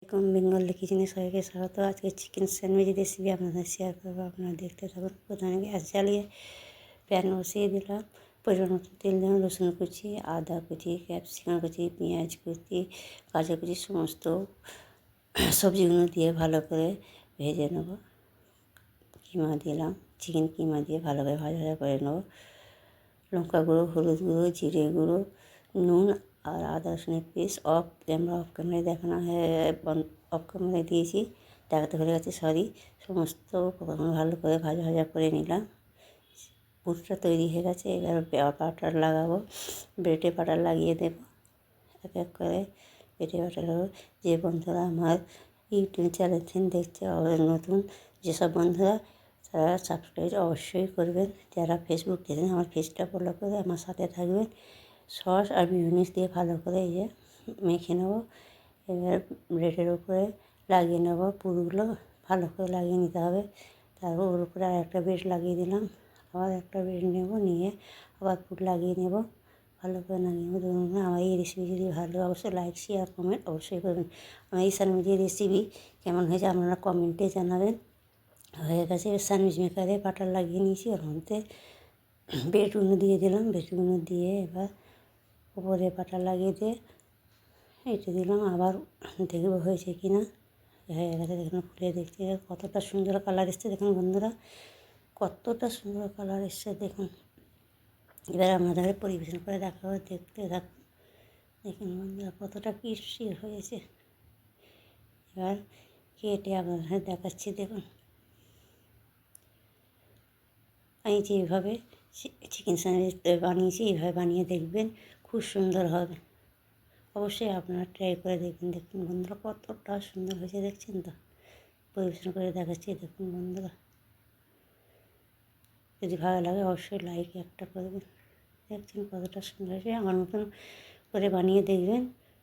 বেঙ্গল কিচেনে সবাইকে স্বাগত। আজকে চিকেন স্যান্ডউইচ রেসিপি আপনাদের শেয়ার করবো, আপনারা দেখতে থাকুন। প্রথমে গ্যাস জ্বালিয়ে প্যান বসিয়ে দিলাম, পরিমাণ মতো তেল দিলাম, রসুন কুচি, আদা কুচি, ক্যাপসিকাম কুচি, পেঁয়াজ কুচি, গাজর কুচি সমস্ত সবজিগুলো দিয়ে ভালো করে ভেজে নেব। কিমা দিলাম, চিকেন কিমা দিয়ে ভালো করে ভাজা ভাজা করে নেব। লঙ্কা গুঁড়ো, হলুদ গুঁড়ো, জিরে গুঁড়ো, নুন আর আদা রসুনের পেস্ট অফ ক্যামেরায় দেখানো অফ ক্যামেরায় দিয়েছি, দেখাতে ভুলে গেছে, সরি। সমস্ত উপকরণ ভালো করে ভাজা ভাজা করে নিলাম। পুরটা তৈরি হয়ে গেছে। এবার বাটার লাগাবো, ব্রেডে বাটার লাগিয়ে দেবো এক এক করে। ব্রেডে বাটার লাগাবো। যে বন্ধুরা আমার ইউটিউব চ্যানেল দেখছে নতুন যেসব বন্ধুরা, তারা সাবস্ক্রাইব অবশ্যই করবেন। যারা ফেসবুক দেখেন আমার পেজটা ফলো করে আমার সাথে থাকবেন। সস আর মিউনিস দিয়ে ভালো করে এই যে মেখে নেব। এবার ব্রেডের উপরে লাগিয়ে নেব, পুরগুলো ভালো করে লাগিয়ে নিতে হবে। তারপর ওর উপরে আর একটা ব্রেড লাগিয়ে দিলাম, আবার একটা ব্রেড নেব, নিয়ে আবার পুর লাগিয়ে নেব, ভালো করে লাগিয়ে নেব। ধরুন আমার এই রেসিপি যদি ভালো অবশ্যই লাইক শেয়ার কমেন্ট অবশ্যই করবেন। আমার এই স্যান্ডউইচের রেসিপি কেমন হয়েছে আপনারা কমেন্টে জানাবেন। হয়ে গেছে। স্যান্ডউইচ মেকারে বাটার লাগিয়ে নিয়েছি, ওর মধ্যে ব্রেডগুলো দিয়ে দিলাম, ব্রেডগুলো দিয়ে এবার উপরে বাটার লাগিয়ে দিয়ে এটা দিলাম। আবার দেখব হয়েছে কি না। হয়ে গেছে, দেখুন খুলে দেখতে কতটা সুন্দর কালার এসছে। দেখুন বন্ধুরা, কতটা সুন্দর কালার এসছে দেখুন। এবার আমাদের পরিবেশন করে দেখাবো, দেখতে থাকুন। দেখুন বন্ধুরা কতটা ক্রিস্পি হয়েছে। এবার কেটে আপনাদের দেখাচ্ছি। দেখুন আমি যেভাবে চিকেন স্যান্ডউইচ বানিয়েছি এইভাবে বানিয়ে দেখবেন, খুব সুন্দর হবে। অবশ্যই আপনারা ট্রাই করে দেখবেন। দেখুন বন্ধুরা কতটা সুন্দর হয়েছে, দেখছেন তো। পরিবেশন করে দেখাচ্ছি, দেখুন বন্ধুরা। যদি ভালো লাগে অবশ্যই লাইক একটা করবেন। দেখছেন কতটা সুন্দর হয়েছে। আমার মতন করে বানিয়ে দেখবেন,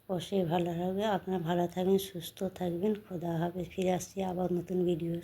অবশ্যই ভালো লাগবে। আপনারা ভালো থাকবেন, সুস্থ থাকবেন। খোদা হাফেজ। ফিরে আসছি আবার নতুন ভিডিও।